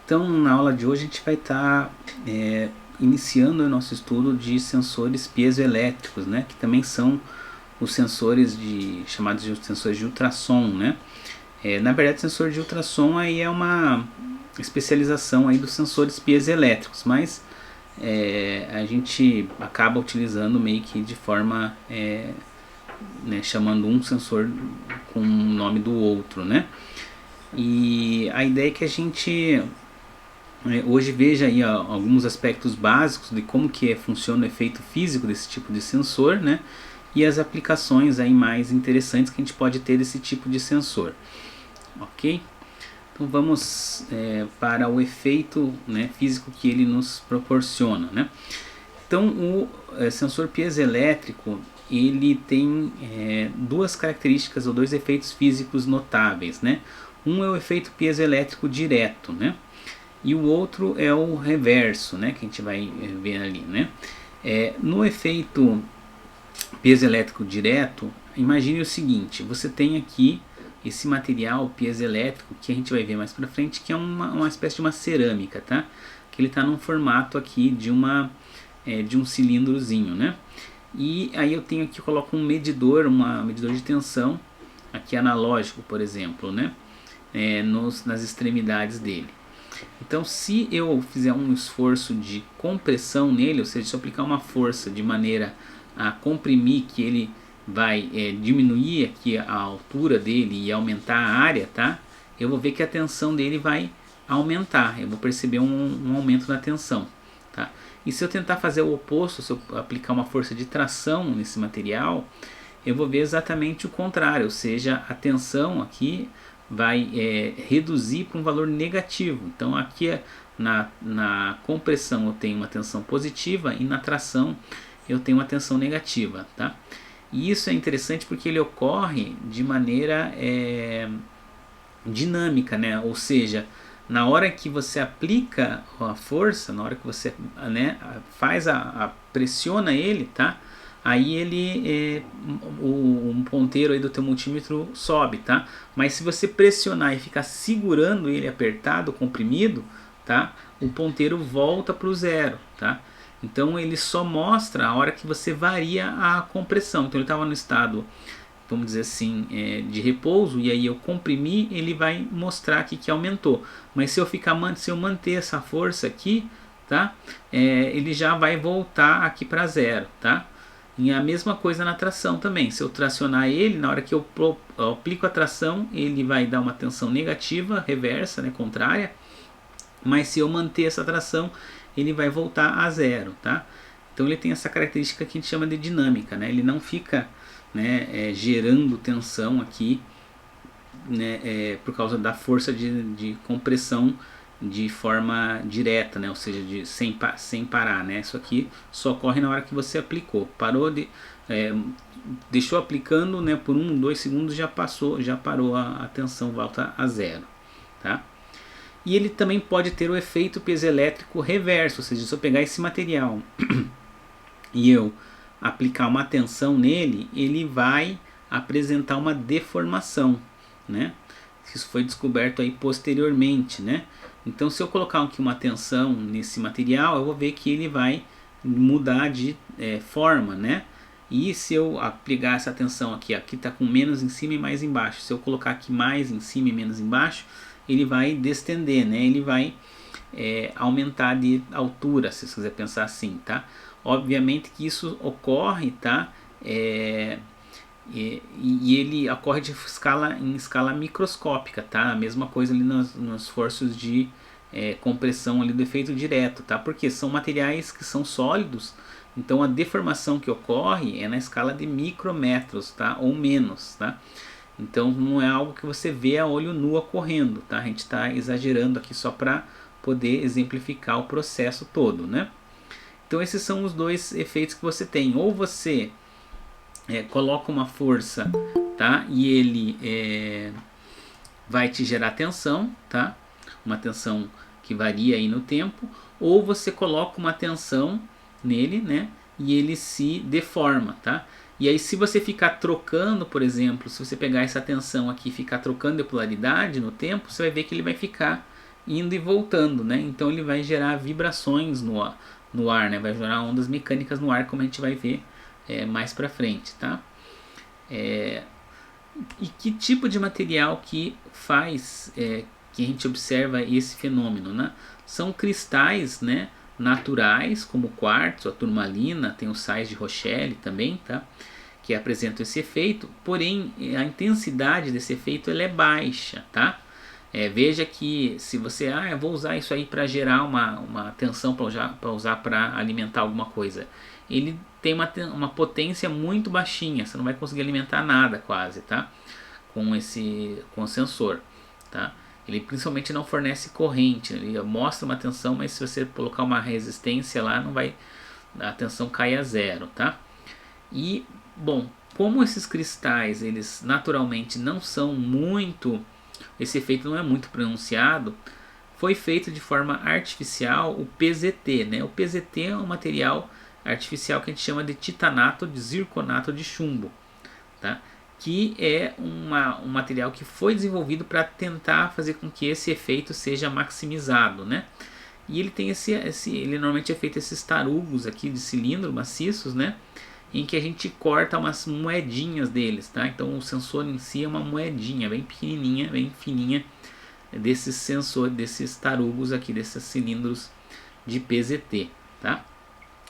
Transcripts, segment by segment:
Então, na aula de hoje a gente vai estar iniciando o nosso estudo de sensores piezoelétricos, né? Que também são os sensores chamados de sensores de ultrassom, né? Na verdade, sensor de ultrassom aí é uma especialização aí dos sensores piezoelétricos, mas a gente acaba utilizando meio que de forma, né, chamando um sensor com o nome do outro, né? E a ideia é que a gente hoje veja aí alguns aspectos básicos de como que funciona o efeito físico desse tipo de sensor, né? E as aplicações aí mais interessantes que a gente pode ter desse tipo de sensor, ok? Então vamos para o efeito, né, físico que ele nos proporciona, né? Então o sensor piezoelétrico ele tem duas características ou dois efeitos físicos notáveis, né? Um é o efeito piezoelétrico direto, né? E o outro é o reverso, né? Que a gente vai ver ali, né? No efeito piezoelétrico direto, imagine o seguinte: você tem aqui esse material piezoelétrico que a gente vai ver mais para frente, que é uma espécie de uma cerâmica, tá? Que ele está num formato aqui de um cilindrozinho, né? E aí eu tenho aqui, coloco um medidor de tensão aqui analógico, por exemplo, né? Nas extremidades dele. Então, se eu fizer um esforço de compressão nele, ou seja, se eu aplicar uma força de maneira a comprimir, que ele vai diminuir aqui a altura dele e aumentar a área, tá? Eu vou ver que a tensão dele vai aumentar, eu vou perceber um aumento na tensão, tá? E se eu tentar fazer o oposto, se eu aplicar uma força de tração nesse material, eu vou ver exatamente o contrário, ou seja, a tensão aqui vai reduzir para um valor negativo. Então aqui na compressão eu tenho uma tensão positiva e na tração eu tenho uma tensão negativa, tá? E isso é interessante porque ele ocorre de maneira dinâmica, né? Ou seja, na hora que você aplica a força, na hora que você, né, pressiona ele, tá? Aí um ponteiro aí do teu multímetro sobe, tá? Mas se você pressionar e ficar segurando ele apertado, comprimido, tá? O ponteiro volta para o zero, tá? Então ele só mostra a hora que você varia a compressão. Então ele estava no estado, vamos dizer assim, de repouso, e aí eu comprimi, ele vai mostrar aqui que aumentou. Mas se eu manter essa força aqui, tá? Ele já vai voltar aqui para zero, tá? E a mesma coisa na tração também. Se eu tracionar ele, na hora que eu aplico a tração, ele vai dar uma tensão negativa, reversa, né, contrária. Mas se eu manter essa tração, ele vai voltar a zero, tá? Então ele tem essa característica que a gente chama de dinâmica, né? Ele não fica, né, gerando tensão aqui, né, por causa da força de compressão de forma direta, né? Ou seja, sem parar, né? Isso aqui só ocorre na hora que você aplicou. Deixou aplicando, né, por 2 segundos, já parou a tensão, volta a zero, tá? E ele também pode ter o efeito piezoelétrico reverso, ou seja, se eu pegar esse material e eu aplicar uma tensão nele, ele vai apresentar uma deformação, né? Isso foi descoberto aí posteriormente, né? Então, se eu colocar aqui uma tensão nesse material, eu vou ver que ele vai mudar de forma, né? E se eu aplicar essa tensão aqui está com menos em cima e mais embaixo. Se eu colocar aqui mais em cima e menos embaixo, ele vai destender, né? Ele vai aumentar de altura, se você quiser pensar assim, tá? Obviamente que isso ocorre, tá? E ele ocorre em escala microscópica, tá? A mesma coisa ali nos esforços de compressão ali do efeito direto, tá? Porque são materiais que são sólidos, então a deformação que ocorre é na escala de micrometros, tá? Ou menos, tá? Então não é algo que você vê a olho nu ocorrendo, tá? A gente está exagerando aqui só para poder exemplificar o processo todo, né? Então esses são os dois efeitos que você tem. Ou você coloca uma força, tá? E ele vai te gerar tensão, tá? Uma tensão que varia aí no tempo. Ou você coloca uma tensão nele, né? E ele se deforma, tá? E aí se você ficar trocando, por exemplo, se você pegar essa tensão aqui e ficar trocando de polaridade no tempo, você vai ver que ele vai ficar indo e voltando, né? Então ele vai gerar vibrações no ar, né? Vai gerar ondas mecânicas no ar, como a gente vai ver mais para frente, tá? E que tipo de material que faz que a gente observa esse fenômeno, né? São cristais, né, naturais, como o quartzo, a turmalina, tem os sais de Rochelle também, tá? Que apresentam esse efeito, porém a intensidade desse efeito ela é baixa, tá? Veja que se você, eu vou usar isso aí para gerar uma tensão para usar para alimentar alguma coisa, ele tem uma potência muito baixinha, você não vai conseguir alimentar nada quase, tá? Com o sensor, tá? Ele principalmente não fornece corrente, ele mostra uma tensão, mas se você colocar uma resistência lá, não vai, a tensão cai a zero, tá? E, bom, como esses cristais, eles naturalmente não são muito, esse efeito não é muito pronunciado, foi feito de forma artificial o PZT, né? O PZT é um material artificial que a gente chama de titanato de zirconato de chumbo, tá? Que é um material que foi desenvolvido para tentar fazer com que esse efeito seja maximizado, né? E ele tem ele normalmente é feito esses tarugos aqui de cilindro maciços, né? Em que a gente corta umas moedinhas deles, tá? Então o sensor em si é uma moedinha bem pequenininha, bem fininha, desses sensores, desses tarugos aqui, desses cilindros de PZT, tá?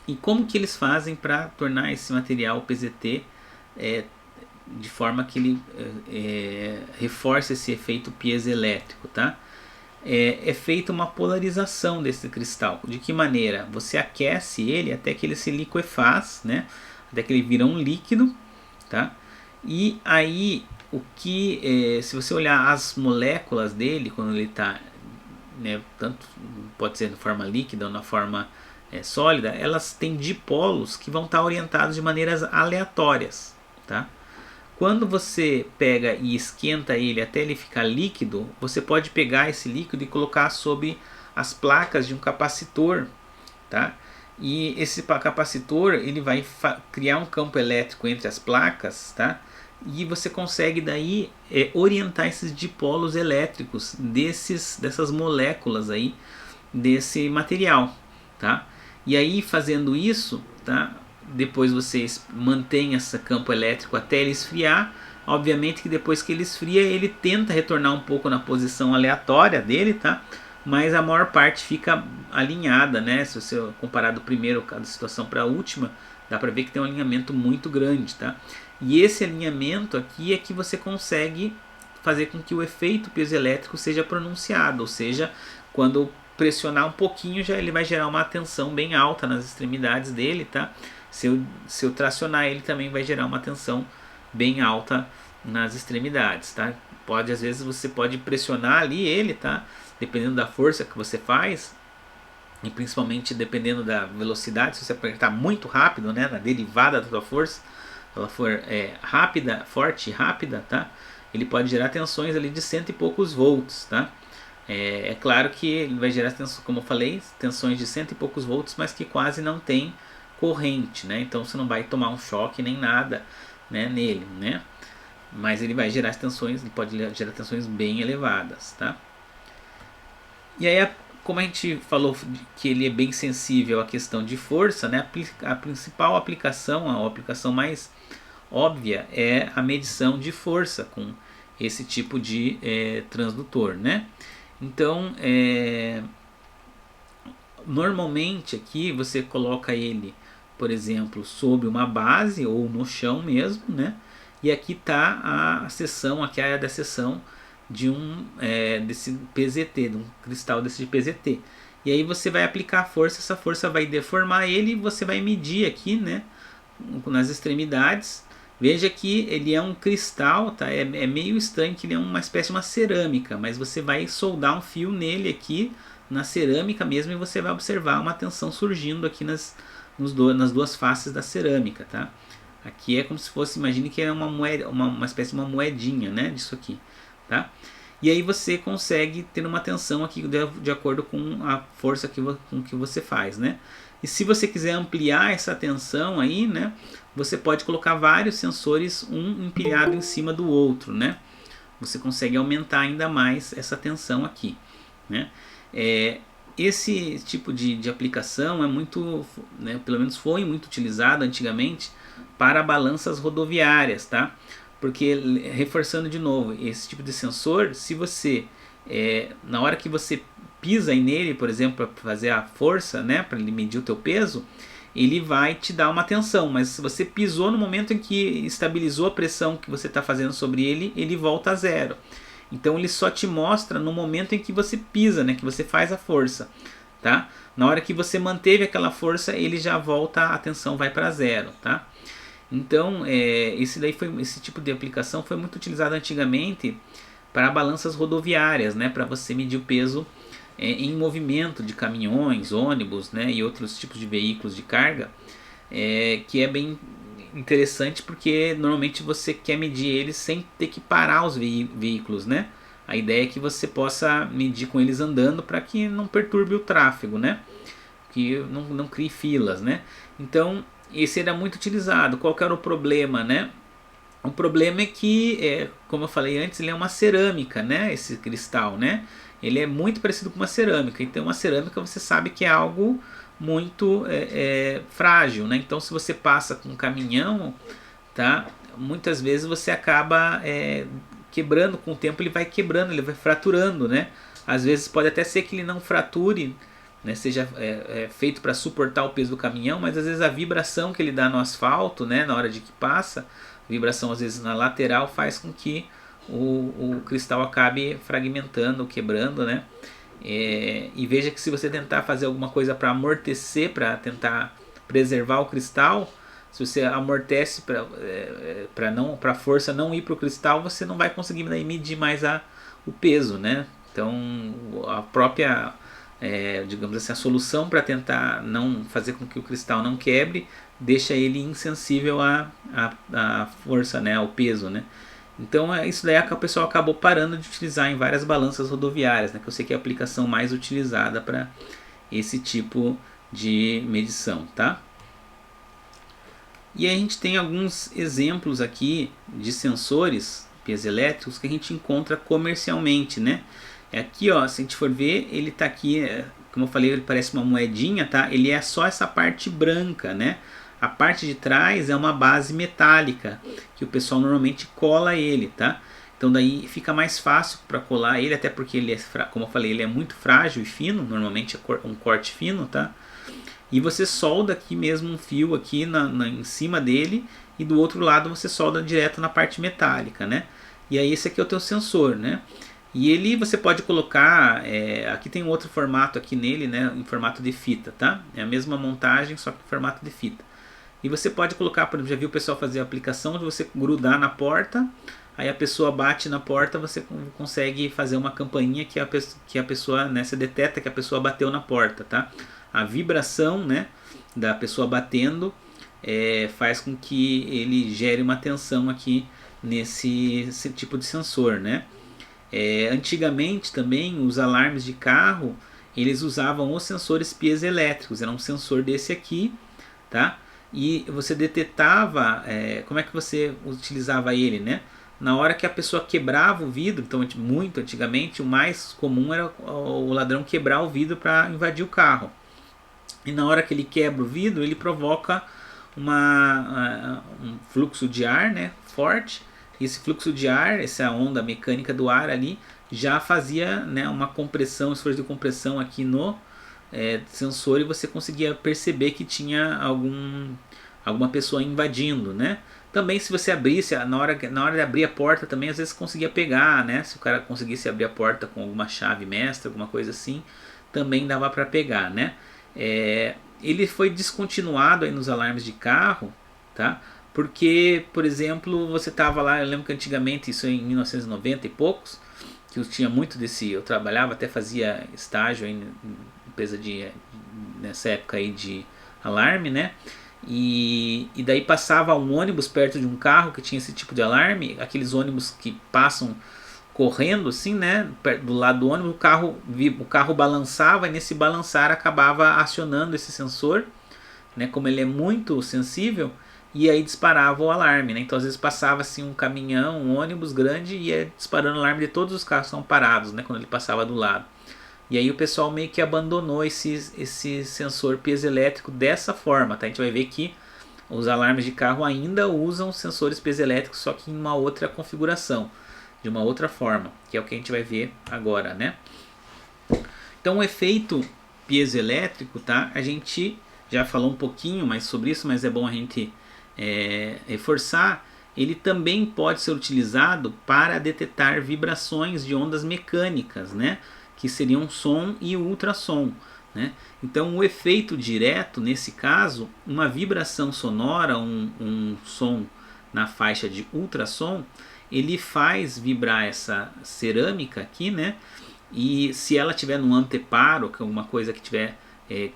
E como que eles fazem para tornar esse material PZT de forma que ele reforce esse efeito piezoelétrico, tá? É feita uma polarização desse cristal. De que maneira? Você aquece ele até que ele se liquefaz, né? Até que ele vira um líquido, tá? E aí, se você olhar as moléculas dele, quando ele está, né, tanto pode ser na forma líquida ou na forma sólida, elas têm dipolos que vão estar orientados de maneiras aleatórias, tá? Quando você pega e esquenta ele até ele ficar líquido, você pode pegar esse líquido e colocar sobre as placas de um capacitor, tá? E esse capacitor ele vai criar um campo elétrico entre as placas, tá? E você consegue daí orientar esses dipolos elétricos dessas moléculas aí desse material, tá? E aí fazendo isso, tá? Depois você mantém esse campo elétrico até ele esfriar. Obviamente que depois que ele esfria, ele tenta retornar um pouco na posição aleatória dele, tá? Mas a maior parte fica alinhada, né? Se você comparar do primeiro da situação para a última, dá para ver que tem um alinhamento muito grande, tá? E esse alinhamento aqui é que você consegue fazer com que o efeito piezoelétrico seja pronunciado, ou seja, quando pressionar um pouquinho, já ele vai gerar uma tensão bem alta nas extremidades dele, tá? Se eu tracionar ele, também vai gerar uma tensão bem alta nas extremidades, tá? Às vezes você pode pressionar ali ele, tá? Dependendo da força que você faz, e principalmente dependendo da velocidade, se você apertar muito rápido, né, na derivada da sua força, se ela for rápida, forte e rápida, tá? Ele pode gerar tensões ali de 100 e poucos volts, tá? É claro que ele vai gerar, como eu falei, tensões de 100 e poucos volts, mas que quase não tem corrente, né? Então você não vai tomar um choque nem nada, né, nele, né? Mas ele vai gerar tensões, ele pode gerar tensões bem elevadas, tá? E aí, como a gente falou que ele é bem sensível à questão de força, né? A principal aplicação, a aplicação mais óbvia é a medição de força com esse tipo de transdutor, né? Então, normalmente aqui você coloca ele, por exemplo, sob uma base ou no chão mesmo, né? E aqui está a seção, aqui é a área da seção de desse PZT, de um cristal desse de PZT. E aí você vai aplicar a força, essa força vai deformar ele e você vai medir aqui, né? Nas extremidades. Veja que ele é um cristal, tá? É meio estranho que ele é uma espécie de uma cerâmica, mas você vai soldar um fio nele aqui, na cerâmica mesmo, e você vai observar uma tensão surgindo aqui nas duas faces da cerâmica, tá? Aqui é como se fosse, imagine que é uma moeda, uma espécie de uma moedinha, né? Disso aqui, tá? E aí você consegue ter uma tensão aqui de acordo com a força com que você faz, né? E se você quiser ampliar essa tensão aí, né? Você pode colocar vários sensores, um empilhado em cima do outro, né? Você consegue aumentar ainda mais essa tensão aqui, né? Esse tipo de aplicação é muito, né, pelo menos foi muito utilizado antigamente para balanças rodoviárias, tá? Porque, reforçando de novo, esse tipo de sensor, se você, na hora que você pisa aí nele, por exemplo, para fazer a força, né, para ele medir o teu peso, ele vai te dar uma tensão, mas se você pisou no momento em que estabilizou a pressão que você está fazendo sobre ele, ele volta a zero. Então ele só te mostra no momento em que você pisa, né, que você faz a força, tá? Na hora que você manteve aquela força, ele já volta, a tensão vai para zero, tá? Então esse tipo de aplicação foi muito utilizado antigamente para balanças rodoviárias, né, para você medir o peso em movimento de caminhões, ônibus, né, e outros tipos de veículos de carga, que é bem interessante porque normalmente você quer medir eles sem ter que parar os veículos, né? A ideia é que você possa medir com eles andando para que não perturbe o tráfego, né? Que não crie filas, né? Então esse era muito utilizado. Qual que era o problema, né? O problema é que, como eu falei antes, ele é uma cerâmica, né? Esse cristal, né? Ele é muito parecido com uma cerâmica. Então, uma cerâmica você sabe que é algo muito frágil, né? Então, se você passa com um caminhão, tá? Muitas vezes você acaba quebrando com o tempo. Ele vai quebrando, ele vai fraturando, né? Às vezes pode até ser que ele não frature, né, seja feito para suportar o peso do caminhão, mas às vezes a vibração que ele dá no asfalto, né, na hora de que passa, vibração às vezes na lateral, faz com que o cristal acabe fragmentando, quebrando, né? E veja que se você tentar fazer alguma coisa para amortecer, para tentar preservar o cristal, se você amortece para a força não ir para o cristal, você não vai conseguir medir mais o peso, né? Então a própria digamos assim, a solução para tentar não fazer com que o cristal não quebre deixa ele insensível à força, né, ao peso, né? Então isso daí o pessoal acabou parando de utilizar em várias balanças rodoviárias, né, que eu sei que é a aplicação mais utilizada para esse tipo de medição, tá? E aí a gente tem alguns exemplos aqui de sensores piezoelétricos que a gente encontra comercialmente, né? Aqui, ó, se a gente for ver, ele tá aqui, como eu falei, ele parece uma moedinha, tá? Ele é só essa parte branca, né? A parte de trás é uma base metálica, que o pessoal normalmente cola ele, tá? Então daí fica mais fácil para colar ele, até porque ele como eu falei, ele é muito frágil e fino, normalmente é um corte fino, tá? E você solda aqui mesmo um fio aqui em cima dele, e do outro lado você solda direto na parte metálica, né? E aí esse aqui é o teu sensor, né? E ele você pode colocar, aqui tem um outro formato aqui nele, né, em formato de fita, tá? É a mesma montagem, só que em formato de fita. E você pode colocar, por exemplo, já viu o pessoal fazer a aplicação de você grudar na porta, aí a pessoa bate na porta, você consegue fazer uma campainha que a pessoa, né, você detecta que a pessoa bateu na porta, tá? A vibração, né, da pessoa batendo faz com que ele gere uma tensão aqui nesse tipo de sensor, né? Antigamente também os alarmes de carro eles usavam os sensores piezoelétricos, era um sensor desse aqui, tá? E você detectava, como é que você utilizava ele, né? Na hora que a pessoa quebrava o vidro, então muito antigamente o mais comum era o ladrão quebrar o vidro para invadir o carro. E na hora que ele quebra o vidro, ele provoca um fluxo de ar, né, forte. Esse fluxo de ar, essa onda mecânica do ar ali, já fazia, né, uma compressão, esforço de compressão aqui no sensor, e você conseguia perceber que tinha alguma pessoa invadindo, né? Também se você abrisse, na hora de abrir a porta também, às vezes conseguia pegar, né? Se o cara conseguisse abrir a porta com alguma chave mestra, alguma coisa assim, também dava para pegar, né? Ele foi descontinuado aí nos alarmes de carro, tá? Porque, por exemplo, você tava lá, eu lembro que antigamente, isso em 1990 e poucos, que eu tinha muito desse, eu trabalhava, até fazia estágio em empresa nessa época aí de alarme, né? E daí passava um ônibus perto de um carro que tinha esse tipo de alarme, aqueles ônibus que passam correndo assim, né, do lado do ônibus, o carro balançava, e nesse balançar acabava acionando esse sensor, né, como ele é muito sensível, e aí disparava o alarme, né? Então às vezes passava assim um caminhão, um ônibus grande, e ia disparando o alarme de todos os carros que estão parados, né, quando ele passava do lado. E aí o pessoal meio que abandonou esse sensor piezoelétrico dessa forma, tá? A gente vai ver que os alarmes de carro ainda usam sensores piezoelétricos, só que em uma outra configuração, de uma outra forma, que é o que a gente vai ver agora, né? Então o efeito piezoelétrico, tá? A gente já falou um pouquinho mais sobre isso, mas é bom a gente reforçar. Ele também pode ser utilizado para detectar vibrações de ondas mecânicas, né? Que seriam som e ultrassom, né? Então o efeito direto, nesse caso, uma vibração sonora, um som na faixa de ultrassom, ele faz vibrar essa cerâmica aqui, né? E se ela tiver num anteparo, que é alguma coisa que tiver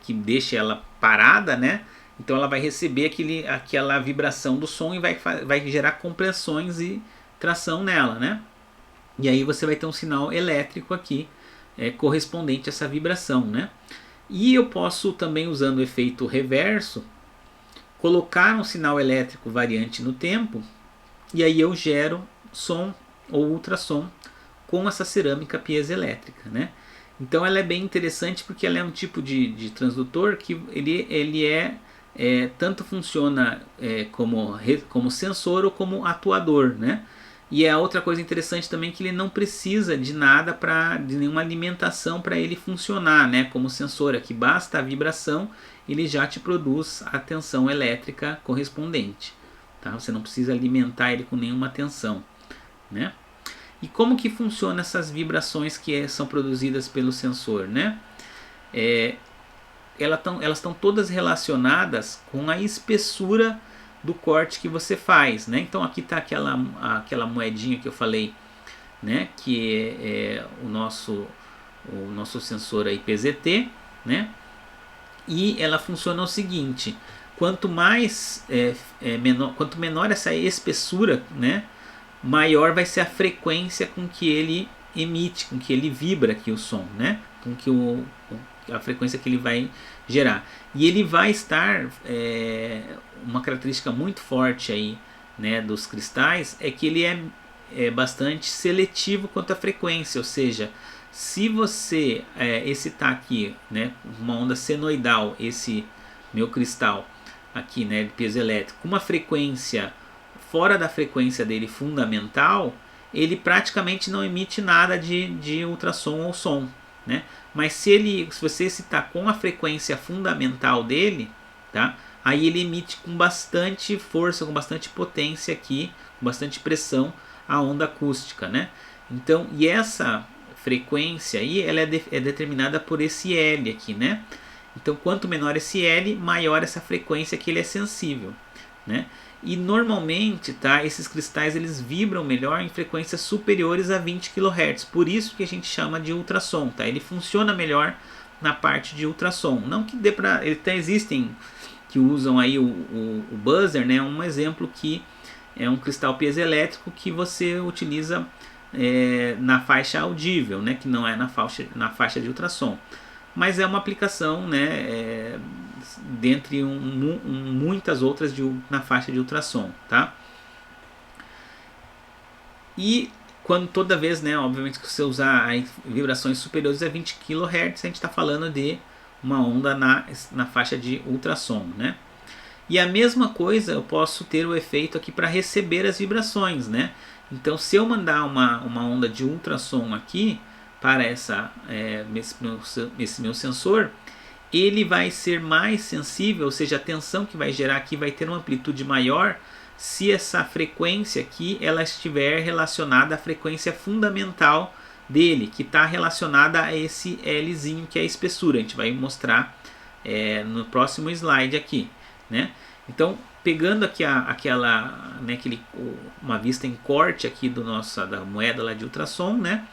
que deixe ela parada, né? Então ela vai receber aquela vibração do som e vai gerar compressões e tração nela, né? E aí você vai ter um sinal elétrico aqui correspondente a essa vibração, né? E eu posso também, usando o efeito reverso, colocar um sinal elétrico variante no tempo e aí eu gero som ou ultrassom com essa cerâmica piezoelétrica, né? Então ela é bem interessante porque ela é um tipo de transdutor que ele tanto funciona como sensor ou como atuador, né? E a outra coisa interessante também é que ele não precisa de nada, de nenhuma alimentação para ele funcionar, né? Como sensor aqui, basta a vibração, ele já te produz a tensão elétrica correspondente, tá? Você não precisa alimentar ele com nenhuma tensão, né? E como que funcionam essas vibrações que são produzidas pelo sensor, né? Elas estão todas relacionadas com a espessura do corte que você faz, né? Então aqui está aquela moedinha que eu falei, né? Que é o nosso sensor aí PZT, né? E ela funciona o seguinte: quanto menor essa espessura, né? Maior vai ser a frequência com que ele emite, com que ele vibra aqui o som, né? Com que a frequência que ele vai gerar. E ele vai estar, uma característica muito forte aí, né, dos cristais, é que ele é bastante seletivo quanto à frequência, ou seja, se você excitar aqui, né, uma onda senoidal, esse meu cristal aqui, né, de piezoelétrico, com uma frequência fora da frequência dele fundamental, ele praticamente não emite nada de ultrassom ou som, né? Mas se você excitar com a frequência fundamental dele, tá? Aí ele emite com bastante força, com bastante potência aqui, com bastante pressão, a onda acústica, né? Então, e essa frequência aí, ela é determinada por esse L aqui, né? Então, quanto menor esse L, maior essa frequência que ele é sensível, né? E normalmente, tá, esses cristais eles vibram melhor em frequências superiores a 20 kHz. Por isso que a gente chama de ultrassom, tá? Ele funciona melhor na parte de ultrassom. Não que dê para, até existem que usam aí o buzzer, né? Um exemplo que é um cristal piezoelétrico que você utiliza na faixa audível, né? Que não é na faixa de ultrassom. Mas é uma aplicação, né, dentre muitas outras na faixa de ultrassom, tá? E toda vez, né, obviamente que você usar aí vibrações superiores a 20 kHz, a gente está falando de uma onda na faixa de ultrassom, né? E a mesma coisa eu posso ter o efeito aqui para receber as vibrações, né? Então se eu mandar uma onda de ultrassom aqui para esse meu sensor, ele vai ser mais sensível, ou seja, a tensão que vai gerar aqui vai ter uma amplitude maior se essa frequência aqui ela estiver relacionada à frequência fundamental dele, que está relacionada a esse Lzinho que é a espessura. A gente vai mostrar no próximo slide aqui, né? Então, pegando aqui uma vista em corte aqui da moeda lá de ultrassom, né?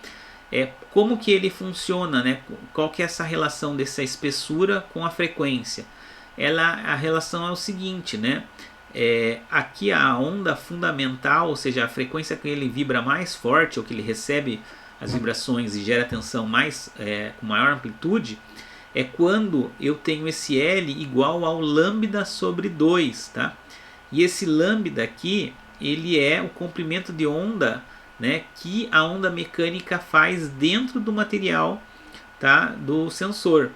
Como que ele funciona, né? Qual que é essa relação dessa espessura com a frequência? A relação é o seguinte, né? Aqui a onda fundamental, ou seja, a frequência que ele vibra mais forte, ou que ele recebe as vibrações e gera tensão com maior amplitude, é quando eu tenho esse L igual ao lambda sobre 2, tá? E esse lambda aqui, ele é o comprimento de onda, né, que a onda mecânica faz dentro do material, tá? tá, do sensor.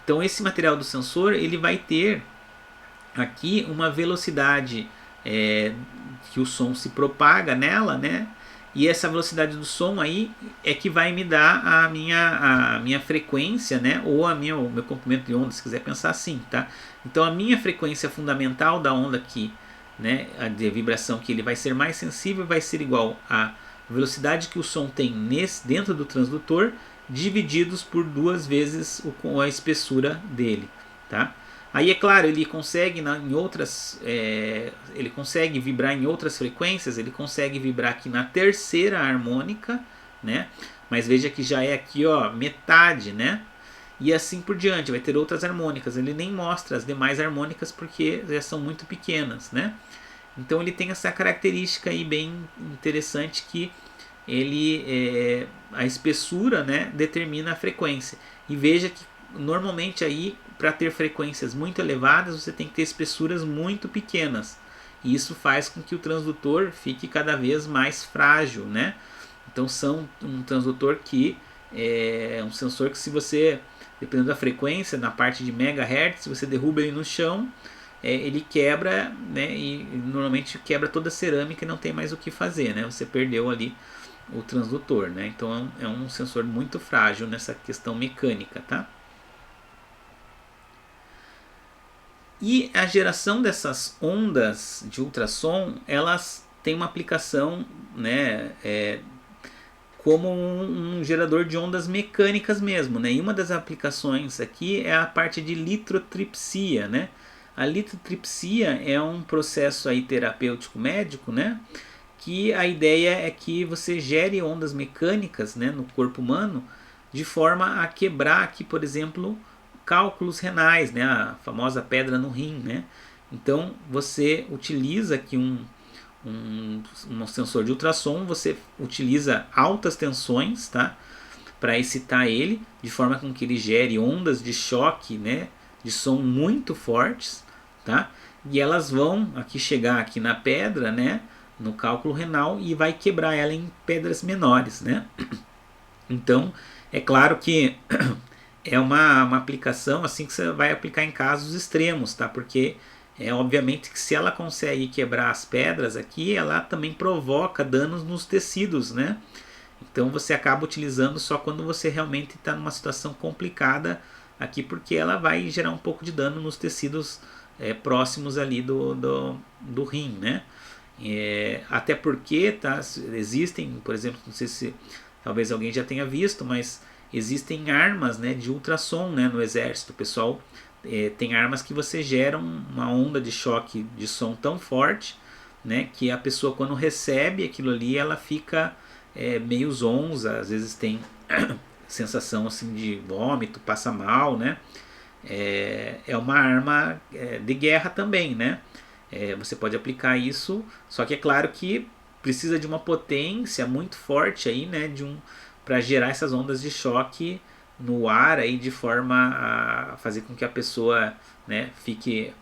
Então esse material do sensor ele vai ter aqui uma velocidade que o som se propaga nela, né? E essa velocidade do som aí é que vai me dar a minha frequência, né? Ou o meu comprimento de onda, se quiser pensar assim, tá? Então a minha frequência fundamental da onda aqui, né? A de vibração que ele vai ser mais sensível vai ser igual à velocidade que o som tem dentro do transdutor, divididos por 2 vezes a espessura dele, tá? Aí é claro, ele consegue ele consegue vibrar em outras frequências, ele consegue vibrar aqui na terceira harmônica, né? Mas veja que já é aqui, ó, metade, né? E assim por diante, vai ter outras harmônicas. Ele nem mostra as demais harmônicas porque já são muito pequenas, né? Então ele tem essa característica aí bem interessante que a espessura, né, determina a frequência. E veja que normalmente aí para ter frequências muito elevadas você tem que ter espessuras muito pequenas. E isso faz com que o transdutor fique cada vez mais frágil, né? Então um transdutor que é um sensor que, se você, dependendo da frequência, na parte de megahertz, se você derruba ele no chão, ele quebra, né? E normalmente quebra toda a cerâmica e não tem mais o que fazer, né? Você perdeu ali o transdutor, né? Então é um sensor muito frágil nessa questão mecânica, tá? E a geração dessas ondas de ultrassom, elas têm uma aplicação, né, como um gerador de ondas mecânicas mesmo, né? E uma das aplicações aqui é a parte de litrotripsia, né? A litrotripsia é um processo aí terapêutico médico, né? Que a ideia é que você gere ondas mecânicas, né, no corpo humano, de forma a quebrar aqui, por exemplo, cálculos renais, né, a famosa pedra no rim, né? Então você utiliza aqui um sensor de ultrassom, você utiliza altas tensões, tá, para excitar ele, de forma com que ele gere ondas de choque, né, de som muito fortes, tá? E elas vão aqui chegar aqui na pedra, né, no cálculo renal, e vai quebrar ela em pedras menores, né? Então é claro que é uma aplicação assim que você vai aplicar em casos extremos, tá? Porque obviamente que se ela consegue quebrar as pedras aqui, ela também provoca danos nos tecidos, né? Então você acaba utilizando só quando você realmente está numa situação complicada aqui, porque ela vai gerar um pouco de dano nos tecidos próximos ali do rim, né? Até porque, tá, existem, por exemplo, não sei se talvez alguém já tenha visto, mas existem armas, né, de ultrassom, né, no exército. O pessoal tem armas que você gera uma onda de choque de som tão forte, né, que a pessoa, quando recebe aquilo ali, ela fica meio zonza, às vezes tem sensação assim de vômito, passa mal, né? É uma arma de guerra também, né? Você pode aplicar isso, só que é claro que precisa de uma potência muito forte aí, né, para gerar essas ondas de choque no ar aí, de forma a fazer com que a pessoa, né, fique,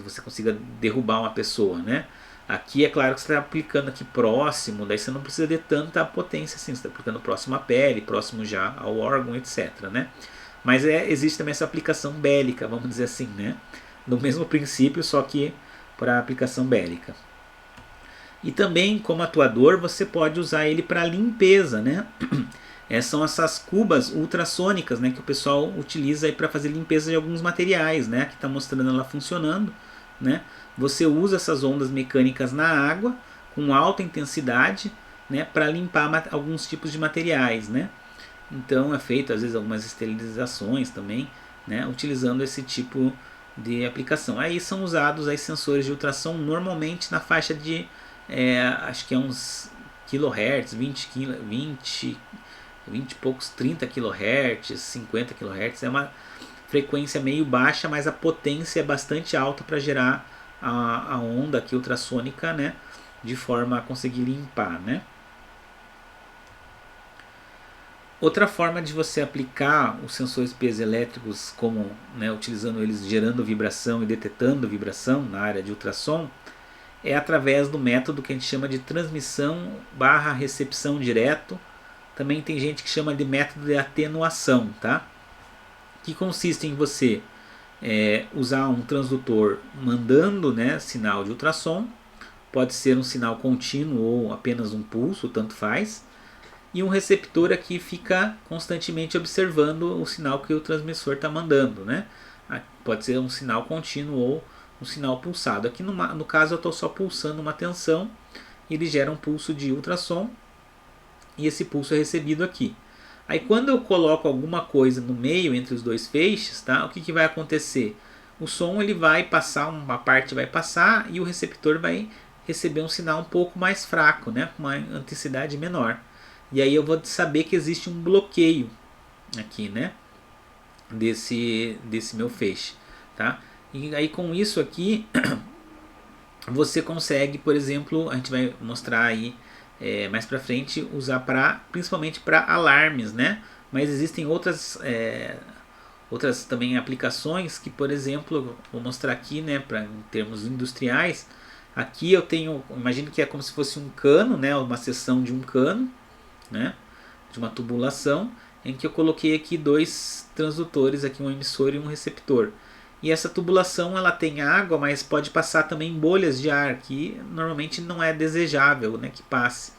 você consiga derrubar uma pessoa, né? Aqui é claro que você está aplicando aqui próximo, daí você não precisa de tanta potência assim, você está aplicando próximo à pele, próximo já ao órgão, etc, né? Mas existe também essa aplicação bélica, vamos dizer assim, né? No mesmo princípio, só que para aplicação bélica. E também, como atuador, você pode usar ele para limpeza, né? São essas cubas ultrassônicas, né, que o pessoal utiliza para fazer limpeza de alguns materiais, né? Aqui está mostrando ela funcionando, né? Você usa essas ondas mecânicas na água com alta intensidade, né, para limpar alguns tipos de materiais, né? Então é feito às vezes algumas esterilizações também, né, utilizando esse tipo de aplicação. Aí são usados aí sensores de ultrassom normalmente na faixa de acho que é uns kHz, 20 e poucos, 30 kHz, 50 kHz. É uma frequência meio baixa, mas a potência é bastante alta para gerar a onda aqui ultrassônica, né, de forma a conseguir limpar, né. Outra forma de você aplicar os sensores piezoelétricos, como, né, utilizando eles gerando vibração e detectando vibração na área de ultrassom, é através do método que a gente chama de transmissão / recepção direto, também tem gente que chama de método de atenuação, tá? Que consiste em você usar um transdutor mandando, né, sinal de ultrassom, pode ser um sinal contínuo ou apenas um pulso, tanto faz, e um receptor aqui fica constantemente observando o sinal que o transmissor está mandando, né? Pode ser um sinal contínuo ou um sinal pulsado. Aqui no caso eu estou só pulsando uma tensão, ele gera um pulso de ultrassom e esse pulso é recebido aqui. Aí quando eu coloco alguma coisa no meio entre os dois feixes, tá? O que vai acontecer? O som ele vai passar, uma parte vai passar e o receptor vai receber um sinal um pouco mais fraco, né? Com uma intensidade menor. E aí eu vou saber que existe um bloqueio aqui, né? Desse meu feixe, tá? E aí com isso aqui você consegue, por exemplo, a gente vai mostrar aí mais para frente, usar principalmente para alarmes, né? Mas existem outras também aplicações que, por exemplo, vou mostrar aqui, né? Em termos industriais, aqui eu tenho, imagine que é como se fosse um cano, né? Uma seção de um cano, né? De uma tubulação, em que eu coloquei aqui dois transdutores, aqui um emissor e um receptor. E essa tubulação ela tem água, mas pode passar também bolhas de ar, que normalmente não é desejável, né, que passe.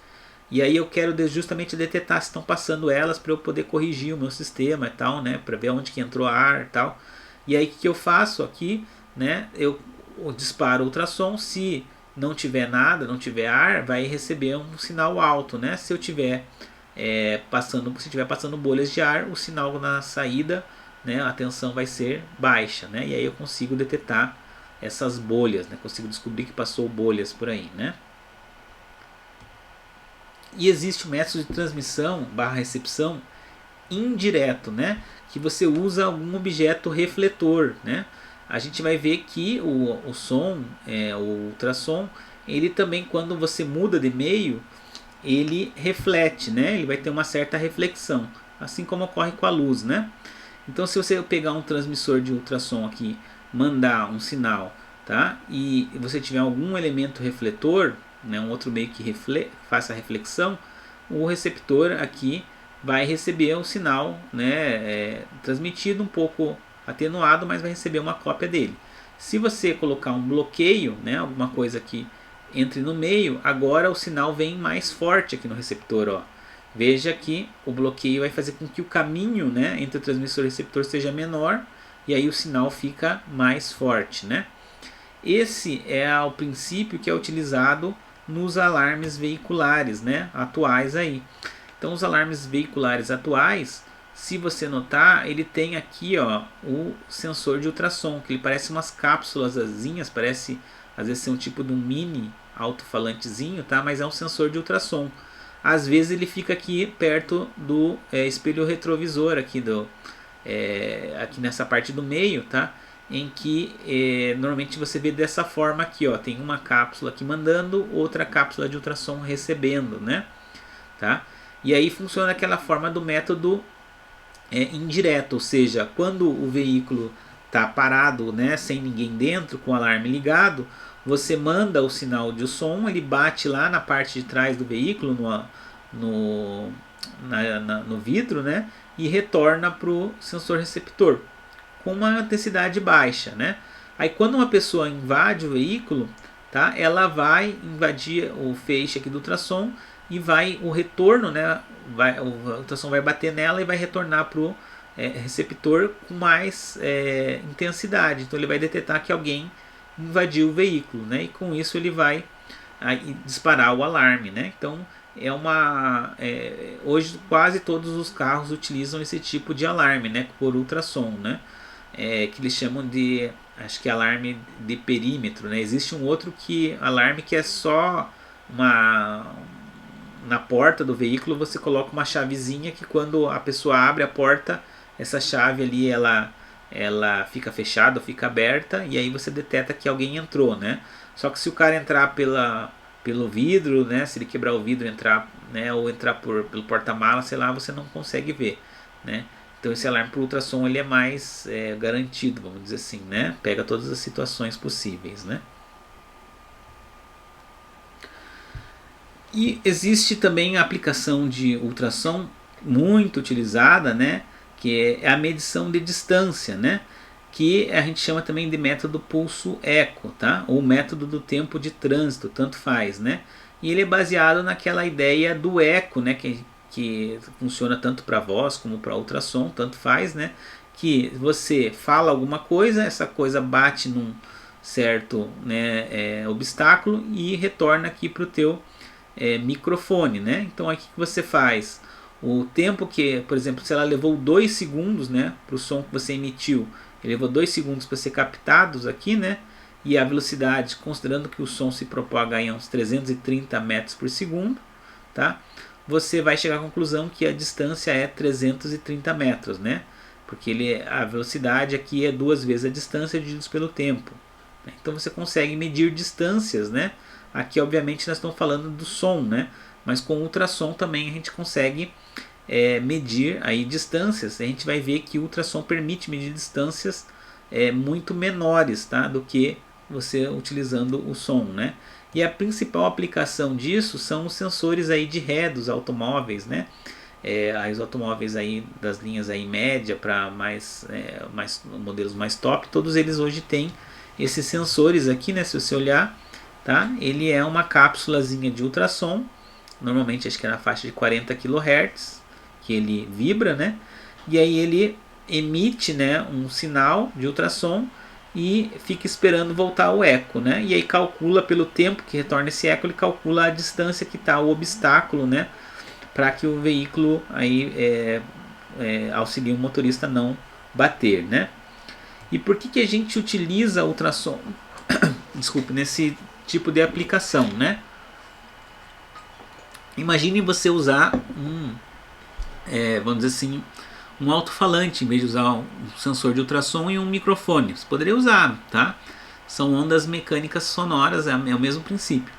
E aí eu quero justamente detectar se estão passando elas para eu poder corrigir o meu sistema e tal, né, para ver onde que entrou ar e tal. E aí o que eu faço aqui, né, eu disparo o ultrassom, se não tiver nada, não tiver ar, vai receber um sinal alto, né? Se eu tiver passando bolhas de ar, o sinal na saída, né, a tensão vai ser baixa, né? E aí eu consigo detectar essas bolhas, né? Consigo descobrir que passou bolhas por aí, né? E existe o método de transmissão / recepção indireto, né? Que você usa algum objeto refletor, né? A gente vai ver que o som, o ultrassom, ele também, quando você muda de meio, ele reflete, né? Ele vai ter uma certa reflexão, assim como ocorre com a luz, né? Então, se você pegar um transmissor de ultrassom aqui, mandar um sinal, tá? E você tiver algum elemento refletor, né? Um outro meio que faça a reflexão, o receptor aqui vai receber o sinal, né? Transmitido um pouco atenuado, mas vai receber uma cópia dele. Se você colocar um bloqueio, né? Alguma coisa que entre no meio, agora o sinal vem mais forte aqui no receptor, ó. Veja que o bloqueio vai fazer com que o caminho, né, entre o transmissor e o receptor seja menor e aí o sinal fica mais forte, né? Esse é o princípio que é utilizado nos alarmes veiculares, né, atuais aí. Então os alarmes veiculares atuais, se você notar, ele tem aqui, ó, o sensor de ultrassom, que ele parece umas cápsulas, parece às vezes ser um tipo de um mini alto-falantezinho, tá? Mas é um sensor de ultrassom. Às vezes ele fica aqui perto do espelho retrovisor aqui aqui nessa parte do meio, tá? Em que normalmente você vê dessa forma aqui, ó, tem uma cápsula aqui mandando, outra cápsula de ultrassom recebendo, né? Tá? E aí funciona daquela forma do método indireto, ou seja, quando o veículo está parado, né, sem ninguém dentro, com o alarme ligado, você manda o sinal de som, ele bate lá na parte de trás do veículo, no vidro, né, e retorna para o sensor receptor com uma intensidade baixa, né? Aí quando uma pessoa invade o veículo, tá, ela vai invadir o feixe aqui do ultrassom e o retorno, né, o ultrassom vai bater nela e vai retornar para o receptor com mais intensidade. Então ele vai detectar que alguém invadiu o veículo, né? E com isso ele vai disparar o alarme, né? Então hoje quase todos os carros utilizam esse tipo de alarme, né? Por ultrassom, né? Que eles chamam de, acho que é alarme de perímetro, né? Existe um outro alarme que é só na porta do veículo você coloca uma chavezinha que quando a pessoa abre a porta, essa chave ali ela fica fechada ou fica aberta e aí você detecta que alguém entrou, né? Só que se o cara entrar pelo vidro, né? Se ele quebrar o vidro, entrar, né? Ou entrar pelo porta-mala, sei lá, você não consegue ver, né? Então esse alarme por ultrassom ele é mais garantido, vamos dizer assim, né? Pega todas as situações possíveis, né? E existe também a aplicação de ultrassom muito utilizada, né, que é a medição de distância, né, que a gente chama também de método pulso eco, tá? Ou método do tempo de trânsito, tanto faz, né? E ele é baseado naquela ideia do eco, né, que funciona tanto para voz como para ultrassom, tanto faz, né? Que você fala alguma coisa, essa coisa bate num certo, né, obstáculo e retorna aqui para o teu microfone, né? Então aqui que você faz o tempo que, por exemplo, se ela levou 2 segundos, né, para o som que você emitiu, ele levou 2 segundos para ser captados aqui, né? E a velocidade, considerando que o som se propaga em uns 330 metros por segundo, tá? Você vai chegar à conclusão que a distância é 330 metros, né? Porque a velocidade aqui é 2 vezes a distância divididos pelo tempo. Então você consegue medir distâncias, né? Aqui obviamente nós estamos falando do som, né? Mas com ultrassom também a gente consegue medir aí distâncias. A gente vai ver que o ultrassom permite medir distâncias muito menores, tá? Do que você utilizando o som, né? E a principal aplicação disso são os sensores aí de ré dos automóveis, né? Aí os automóveis aí das linhas aí média para mais modelos mais top, todos eles hoje têm esses sensores aqui, né? Se você olhar, tá? Ele é uma cápsulazinha de ultrassom, normalmente acho que é na faixa de 40 kHz, que ele vibra, né? E aí ele emite, né, um sinal de ultrassom e fica esperando voltar o eco, né? E aí calcula pelo tempo que retorna esse eco, ele calcula a distância que está o obstáculo, né? Para que o veículo aí auxilie o motorista a não bater, né? E por que a gente utiliza ultrassom? Desculpe, nesse tipo de aplicação, né? Imagine você usar vamos dizer assim, um alto-falante em vez de usar um sensor de ultrassom e um microfone. Você poderia usar, tá? São ondas mecânicas sonoras, é o mesmo princípio.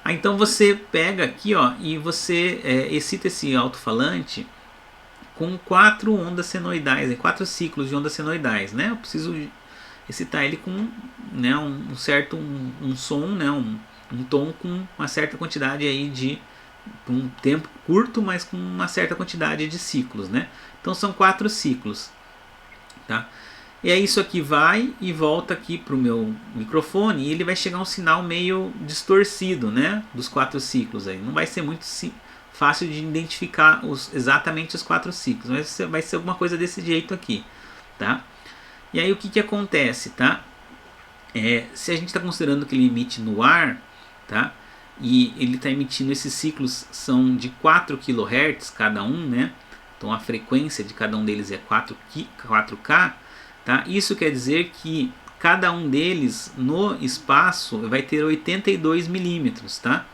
Então você pega aqui, ó, e você excita esse alto-falante com 4 ondas senoidais, 4 ciclos de ondas senoidais, né? Eu preciso excitar ele com, né, um certo som, né, um tom com uma certa quantidade aí de um tempo curto, mas com uma certa quantidade de ciclos, né? Então são 4 ciclos, tá? E aí isso aqui vai e volta aqui para o meu microfone e ele vai chegar um sinal meio distorcido, né? Dos 4 ciclos aí. Não vai ser muito fácil de identificar exatamente os 4 ciclos, mas vai ser alguma coisa desse jeito aqui, tá? E aí o que acontece, tá? Se a gente está considerando que ele emite no ar, tá? E ele está emitindo, esses ciclos são de 4 kHz cada um, né? Então a frequência de cada um deles é 4K, tá? Isso quer dizer que cada um deles no espaço vai ter 82 milímetros, tá?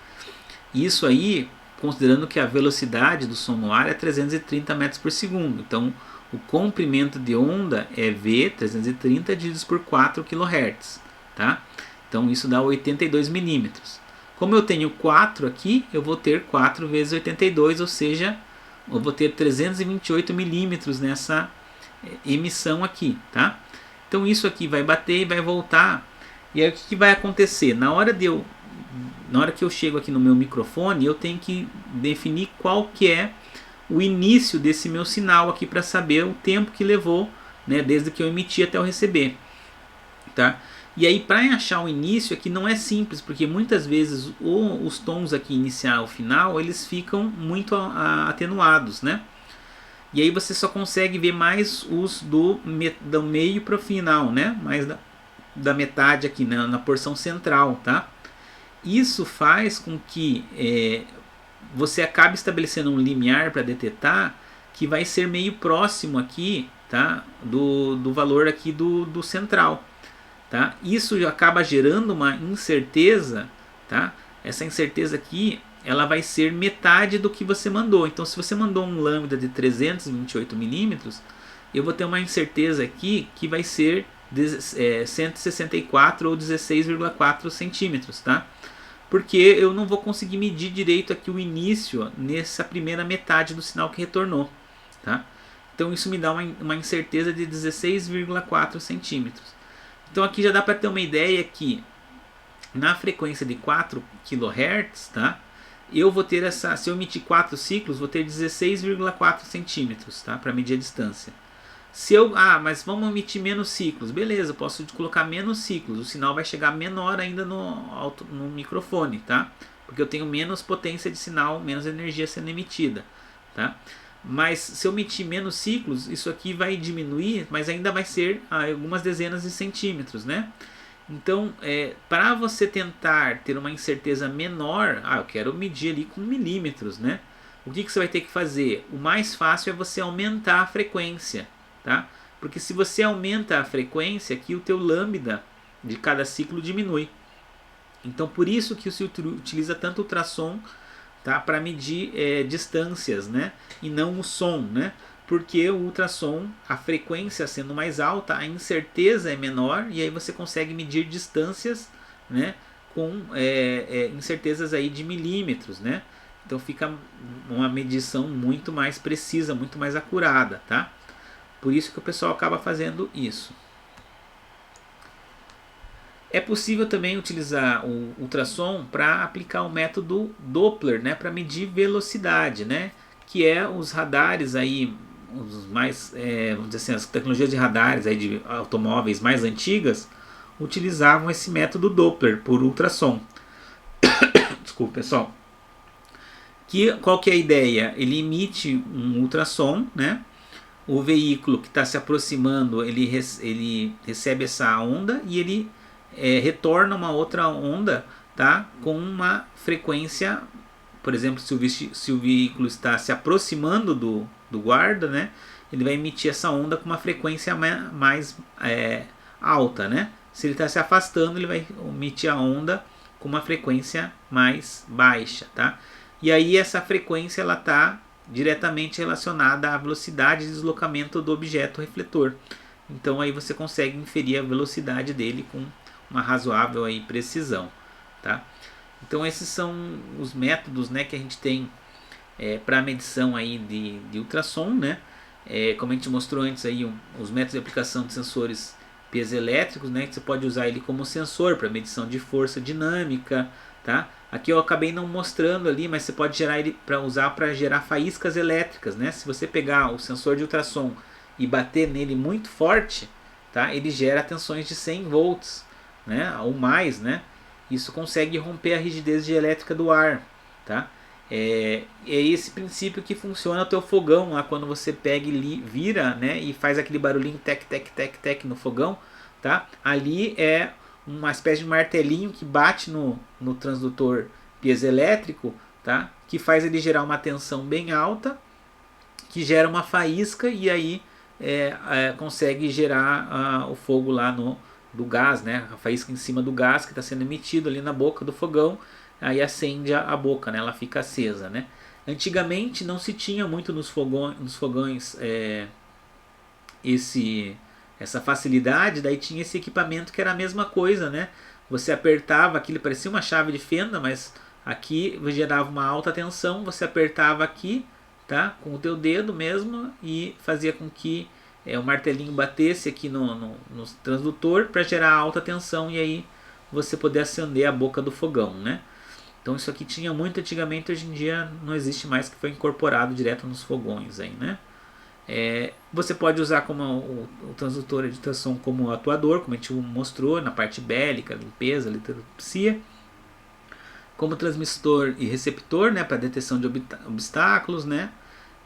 Isso aí, considerando que a velocidade do som no ar é 330 metros por segundo. Então o comprimento de onda é V 330 divididos por 4 kHz, tá? Então isso dá 82 milímetros. Como eu tenho 4 aqui, eu vou ter 4 vezes 82, ou seja, eu vou ter 328 milímetros nessa emissão aqui, tá? Então isso aqui vai bater e vai voltar. E aí o que vai acontecer? Na hora que eu chego aqui no meu microfone, eu tenho que definir qual que é o início desse meu sinal aqui para saber o tempo que levou, né, desde que eu emiti até eu receber, tá? E aí para achar o início aqui não é simples, porque muitas vezes os tons aqui inicial e final, eles ficam muito atenuados, né? E aí você só consegue ver mais os do meio para o final, né? Mais da metade aqui na porção central, tá? Isso faz com que você acabe estabelecendo um limiar para detectar que vai ser meio próximo aqui, tá? Do valor aqui do central. Tá? Isso acaba gerando uma incerteza, tá? Essa incerteza aqui, ela vai ser metade do que você mandou. Então, se você mandou um lambda de 328 milímetros, eu vou ter uma incerteza aqui que vai ser 164 ou 16,4 centímetros, tá? Porque eu não vou conseguir medir direito aqui o início nessa primeira metade do sinal que retornou, tá? Então, isso me dá uma incerteza de 16,4 centímetros. Então aqui já dá para ter uma ideia que na frequência de 4 kHz, tá? eu vou ter se eu emitir 4 ciclos, vou ter 16,4 centímetros, tá? Para medir a distância. Se eu, mas vamos emitir menos ciclos, beleza, eu posso colocar menos ciclos, o sinal vai chegar menor ainda no microfone, tá? Porque eu tenho menos potência de sinal, menos energia sendo emitida, tá? Mas se eu emitir menos ciclos, isso aqui vai diminuir, mas ainda vai ser algumas dezenas de centímetros, né? Então, para você tentar ter uma incerteza menor, eu quero medir ali com milímetros, né? O que você vai ter que fazer? O mais fácil é você aumentar a frequência, tá? Porque se você aumenta a frequência, aqui o teu lambda de cada ciclo diminui. Então, por isso que se utiliza tanto ultrassom, tá? Para medir distâncias, né? E não o som, né? Porque o ultrassom, a frequência sendo mais alta, a incerteza é menor e aí você consegue medir distâncias, né, com incertezas aí de milímetros, né? Então fica uma medição muito mais precisa, muito mais acurada, tá? Por isso que o pessoal acaba fazendo isso. É possível também utilizar o ultrassom para aplicar o método Doppler, né, para medir velocidade, né, que é os radares aí, os mais, vamos dizer assim, as tecnologias de radares aí de automóveis mais antigas utilizavam esse método Doppler por ultrassom. Desculpa, pessoal. Qual que é a ideia? Ele emite um ultrassom, né? O veículo que está se aproximando, ele recebe essa onda e ele retorna uma outra onda, tá? Com uma frequência, por exemplo, se o veículo está se aproximando do guarda, né? Ele vai emitir essa onda com uma frequência mais alta, né? Se ele está se afastando, ele vai emitir a onda com uma frequência mais baixa, tá? E aí essa frequência ela está diretamente relacionada à velocidade de deslocamento do objeto refletor. Então aí você consegue inferir a velocidade dele com uma razoável aí precisão, tá? Então esses são os métodos, né, que a gente tem para medição aí de ultrassom, né? Como a gente mostrou antes aí, os métodos de aplicação de sensores piezoelétricos, né, que você pode usar ele como sensor para medição de força dinâmica, tá? Aqui eu acabei não mostrando ali, mas você pode gerar ele para usar para gerar faíscas elétricas, né? Se você pegar o sensor de ultrassom e bater nele muito forte, tá? Ele gera tensões de 100 volts, né? Ou mais, né? Isso consegue romper a rigidez elétrica do ar, tá? É esse princípio que funciona o teu fogão lá quando você pega e vira, né? E faz aquele barulhinho tec, tec, tec, tec no fogão, tá? Ali é uma espécie de martelinho que bate no transdutor piezoelétrico, tá? Que faz ele gerar uma tensão bem alta, que gera uma faísca e aí consegue gerar o fogo lá do gás, né? A faísca em cima do gás que está sendo emitido ali na boca do fogão, aí acende a boca, né? Ela fica acesa, né? Antigamente não se tinha muito nos fogões essa facilidade, daí tinha esse equipamento que era a mesma coisa, né? Você apertava aquilo, parecia uma chave de fenda, mas aqui gerava uma alta tensão, você apertava aqui, tá? Com o teu dedo mesmo e fazia com que o martelinho batesse aqui no transdutor para gerar alta tensão e aí você poder acender a boca do fogão, né? Então isso aqui tinha muito antigamente, hoje em dia não existe mais, que foi incorporado direto nos fogões aí, né? Você pode usar como o transdutor de ultrassom como atuador, como a gente mostrou na parte bélica, limpeza, litropsia, como transmissor e receptor, né, para detecção de obstáculos, né,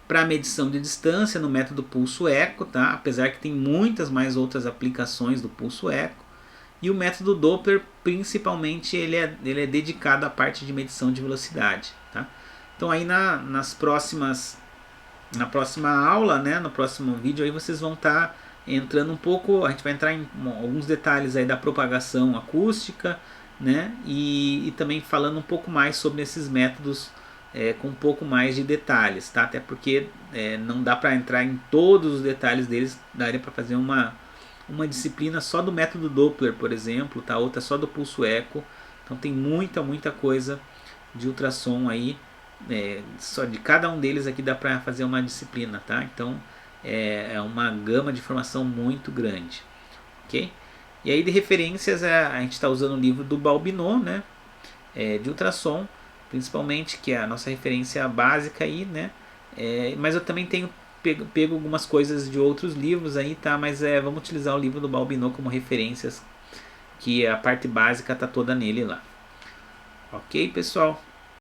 para medição de distância no método pulso eco, tá? Apesar que tem muitas mais outras aplicações do pulso eco. E o método Doppler, principalmente, ele é dedicado à parte de medição de velocidade, tá? Então aí na próxima aula, né, no próximo vídeo, aí vocês vão estar entrando um pouco, a gente vai entrar em alguns detalhes aí da propagação acústica, né, e também falando um pouco mais sobre esses métodos com um pouco mais de detalhes, tá? Até porque não dá para entrar em todos os detalhes deles, daria para fazer uma disciplina só do método Doppler, por exemplo, tá? Outra só do pulso eco, então tem muita coisa de ultrassom aí. Só de cada um deles aqui dá para fazer uma disciplina, tá? Então é uma gama de informação muito grande, ok? E aí de referências a gente está usando o livro do Balbinot, né? De ultrassom, principalmente, que é a nossa referência básica aí, né? Mas eu também tenho pego algumas coisas de outros livros aí, tá? Mas vamos utilizar o livro do Balbinot como referências, que a parte básica tá toda nele lá. Ok, pessoal?